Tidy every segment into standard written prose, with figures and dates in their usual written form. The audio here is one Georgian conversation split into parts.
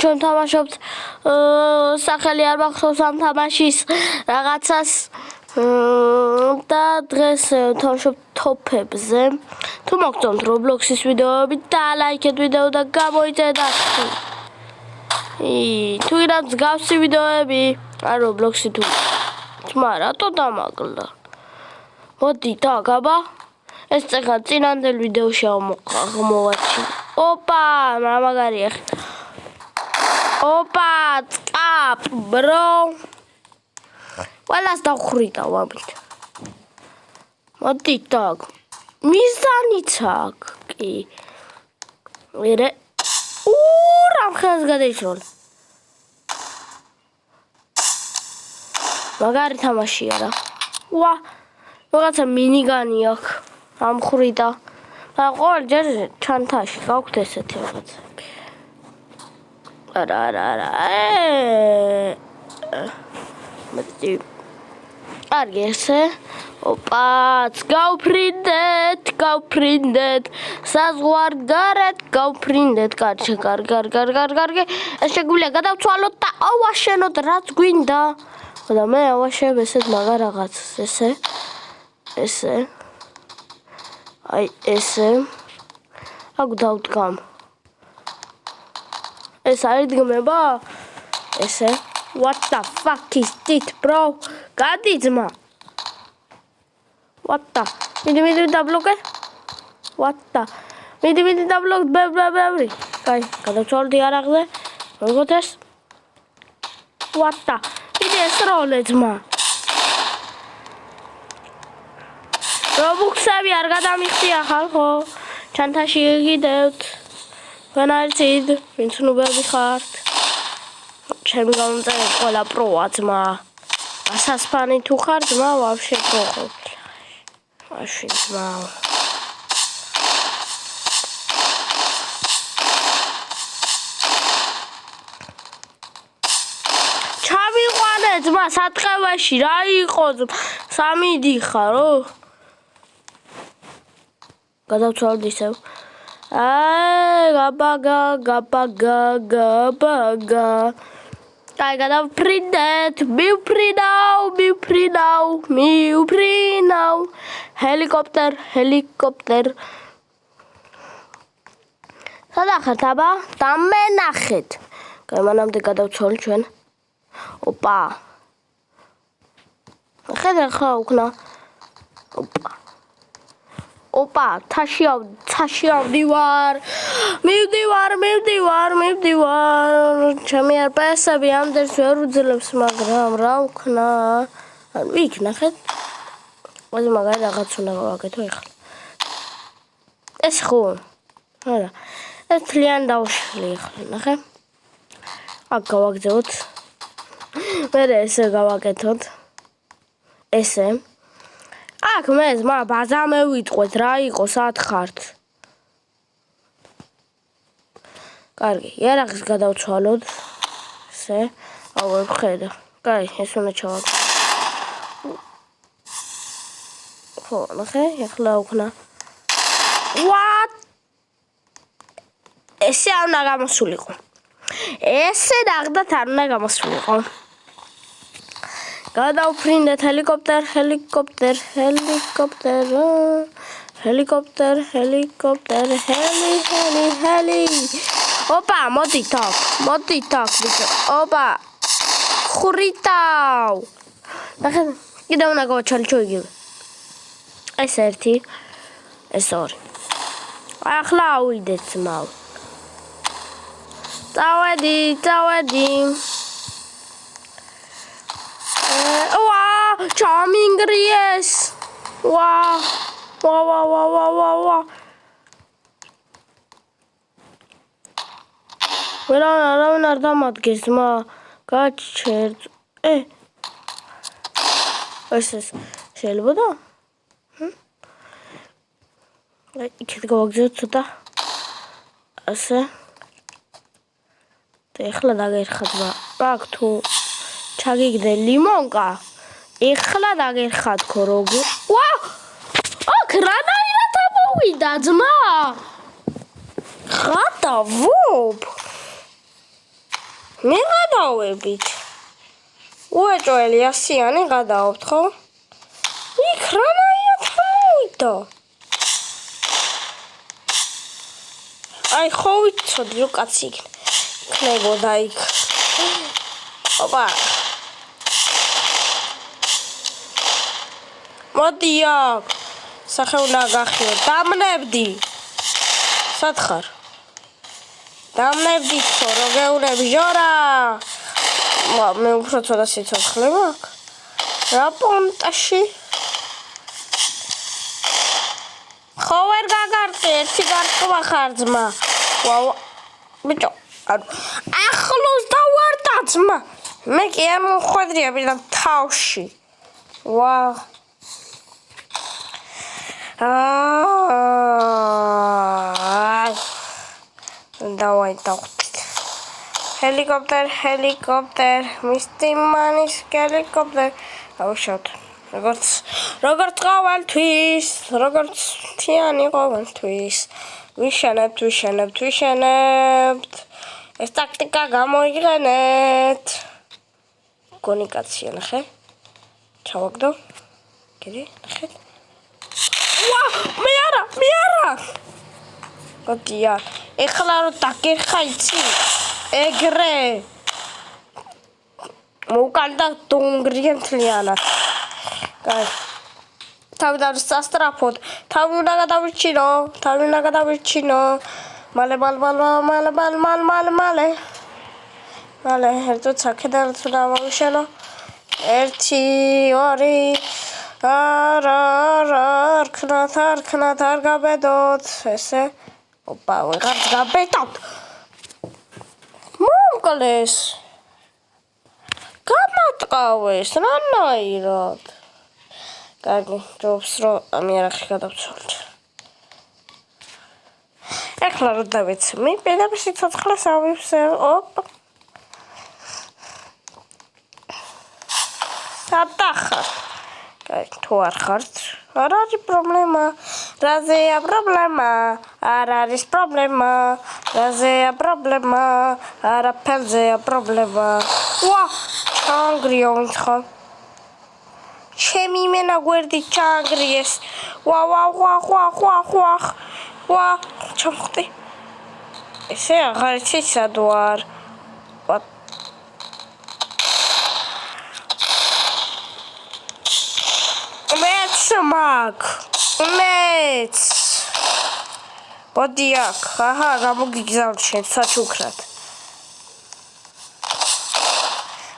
ჩვენ თამაშობთ სახელი არ მახსოვს ამ თამაშის რაღაცას და დღეს თამაშობთ თოფებზე. თუ მოგწონთ Roblox-ის ვიდეოები, დალაიქეთ ვიდეო და გამოიწერეთ ახლა. თუ გინდათ მსგავსი ვიდეოები, არ Roblox-ი თუ თმა რატო დამაგლა? მოდი დაგაბა. ეს წეღა წინანდელ ვიდეოში აღმოვაჩინე. ოპა, მაგარია. ოპა, წკაპ, bro. ყველას დავხრიტა ვამით. მოდი დაგ. მიზანიც აქვს, კი. მერე რამ ხელს გადაიშროლა. მაგარი თამაშია რა. ვა, რაღაცა მინიგანი აქვს. ამხრიდა. მაგრამ ყოველ ჯერ ჩანთაში გაქვთ ესეთი რაღაცები. არა. მოდი. კარგი ესე. ოპა, გავფრინდეთ. საზღვარგარეთ გავფრინდეთ. კარგი. ეს შეგვიძლია გადავცვალოთ და ავაშენოთ რაც გვინდა. და მე ავაშენებ ესეთ მაგარ რაღაცას, ესე. აი ესე. აქ დავდგამ. ეს არის დგმება? ესე. What the fuck is this, bro? გადი ძმა. What the? მიდი დაბლოკე. What the? მიდი დაბლოკ. ბებრი. კაი, გადავცვალდი არაღზე. როგორ ეს? What the? მიდი ეს როლე ძმა. Robux-ები არ გადამიხდია ხალხო. ჩანთაში გიგიდევთ. ვენ არიცით, ვინც ნუბები ხართ. ჩემი გამომწერეთ ყველა პროა ძმა. ასასფანი თუ ხარ ძმა, ვაფშე პრო ხარ. ვაფშე ძმა. ჩავიყვანე ძმა სატყევაში რა იყო ძმა. 3 დიხარო. გადავცვალდი ისევ. გაბაგა. Კაი, გადავფრინდეთ. მივფრინავ. ჰელიკოპტერ. სადა ხართ აბა? დამენახეთ. კაი, მანამდე გადავცვალ ჩვენ. ოპა. ახლა უკნა. ოპა, თაში ავდივარ. მივდივარ. ჩემი RPS-ები ამდენს ვერ უძლებს, მაგრამ რა ვქნა? ვიქნახეთ. ეს მაგარი რაღაც უნდა გავაკეთო ახლა. ეს ხო? არა. ეს თლიან დავშლი ახლა, ნახე. აქ გავაგზავნოთ. მერე ესე გავაკეთოთ. ესე. აქ მე ძმა ბაზა მევიტყვეთ რა იყო სად ხართ. კარგი, იარაღს გადავცვალოთ. ესე, აუ ხედა. კაი, ეს უნდა ჩავაკეთო. ხო, ნახე, ახლა უკნა. What? ესე არ უნდა გამოსულიყო. ესე დაღდათ არ უნდა გამოსულიყო. გადავფრინდეთ ჰელიკოპტერ. ჰელი. ოპა, მოდი თაკ, ბიჭო. ოპა. ხრიტავ. ნახე, კიდე უნდა გავაჩალჩო იგივე. ეს ერთი, ეს ორი. ახლა ავიდეთ ძმაო. წავედი. ჩამინგრიეს. ვა. ვერავინ არ დამადგეს ძმა. გაჩერდ. ეს შეიძლება და? იქეთ გავაგზავნოთ ცოტა. ასე. და ეხლა დაგერხა ძმა. აქ თუ ჩაგიგდე ლიმონკა. ეხლა დაგერხა თქო როგორ. ვა! აქ რანაირად ამოვიდა ძმა? ხატავობ. მე გადავებით. უეჭველი ასიანი გადავობთ, ხო? იქ რანაირად მოვიდა? აი ხო ვიცოდი რომ კაცი იქნებოდა იქ. ოპა. მოდი აქ. სახე უნდა გახიო. დამნებდი. სად ხარ? დამნებდი ხო რო გეუნები ჟორა. მე უფრო ცოტა სიცოცხლე მაქვს. რა პონტაში? ხო ვერ გაგარტყი, ერთი გარტყვა ხარ ძმა. ვაუ. ბიჭო, ახლოს დავარტა ძმა. მე კი არ მომხვედრია პირდაპირ თავში. ვაუ. დავაი დავხტით. ჰელიკოპტერ, მისტი მანის ჰელიკოპტერ. ავშოთ. როგორც ყოველთვის, როგორც თიანი ყოველთვის. ვიშენებთ. ეს ტაქტიკა გამოიყენეთ. გონი კაცია, ნახე. ჩავაგდო. კიდე, ნახე. ვა, მე არა. გოდია. ეხლა რო დაგერხა იცი. ეგრე. მოვკალდა დონგრიან თლიანად. კაი. თავიდან სასტრაფოდ. თავი უნდა გადავირჩინო. მალე. მალე, ერთო ცაკედან თუ დავავიშენო. 1 2 არა, რქნათ არ გაბედოთ. ესე. ოპა, ვეღარ გაბედოთ. მომკლეს. გამატყავეს, რანაირად. კარგი, ჯობს რომ ამიერახი გადავცვალოთ. ეხლა რო დავეცმი, პირდაპირ სიცოცხლეს ავივსებ. ოპ. სადახარ. კარგი, თუ არ ხართ, არ არის პრობლემა. რაზეა პრობლემა? არ არის პრობლემა. რაზეა პრობლემა? არაფერზეა პრობლემა. ვა, ჩანგრია ვინც ხარ? ჩემი მენა გვერდი ჩანგრიეს. ვა, ჩამხტი. ესე აღარ იცი სად ვარ. მეც. მოდი აქ. აჰა, გამოგიგზავნ შენ საჩუქრად.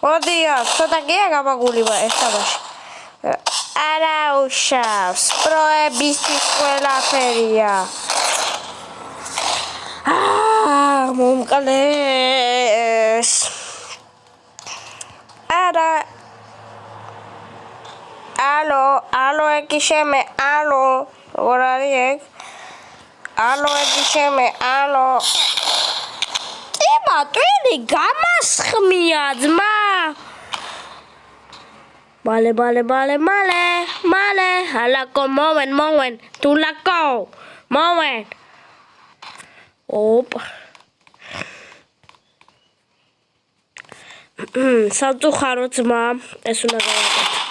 მოდი აქ, ცოტა გია გამაგულიბა ეს თამაში. არა უშავს, პროებისთვის ყველაფერია. მომკლეს. არა. ალო, ეკი შემე, ალო. როგორ არის ეგ? ალო, ეკი შემე, ალო. ტვინი გამასხმია ძმა. მალე. ალაკო მოვენ, თულაკო. მოვენ. ოპ. სამწუხარო ძმა, ეს უნდა გავაკეთო.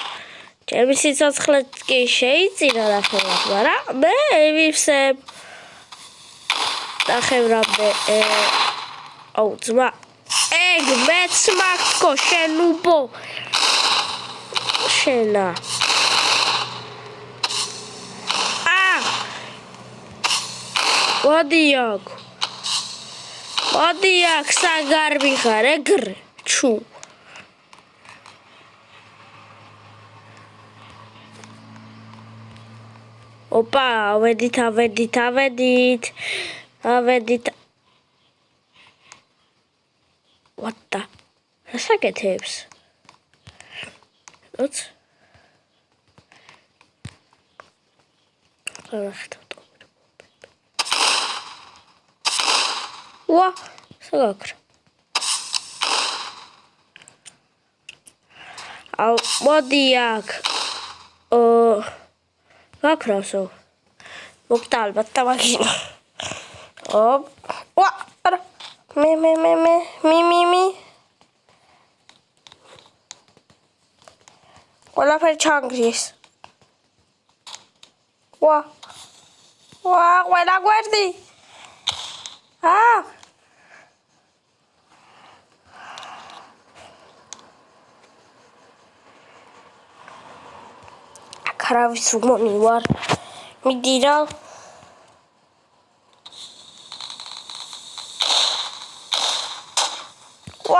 ჩემი სიცოცხლე კი შეიწირა ნახევრად, მაგრამ მე ვივსებ. ნახევრად აუ ძმა. ეგ მეც მაგკო შენ უბო. შენა. მოდი აქ, საგარბი ხარ, ეგრე, ჩუ. ოპა, ავედით. What the? Let's get tips. What? What? Sagakr. Au, modiak. Gakraso. Moktal, batta magina. Op. What? Mi. ყველაფერი ჩანგრის. ვა ყველა გვერდი. Ქარავის უმონი ვარ. მიდი რა.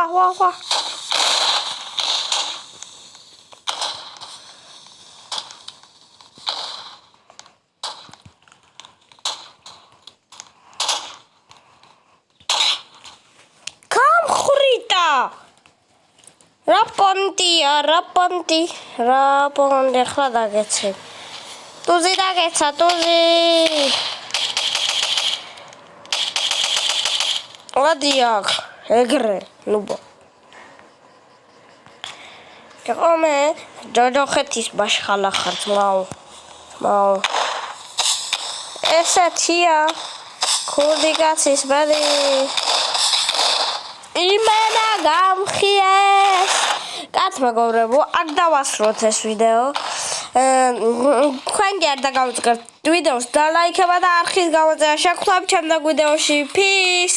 ვა. გამხრიტა. რა პონტი ახლა დაგეცე. ტუზი დაგეცა, ტუზი. ადიაკ, ეგრე, ნუბო. მე ჯოჯოხეთის ბაშხალა ხარ, ძმაო. ესეთია, ქურდი კაცის ბედი. იმენა გამხიეს. კაც მეგობრებო, აქ დავასრულოთ ეს ვიდეო. თქვენ კი არ დაგავიწყებთ ვიდეოს და ლაიქება და არხის გამოწევა შეგვხდებით ჩემ ვიდეოში. Peace.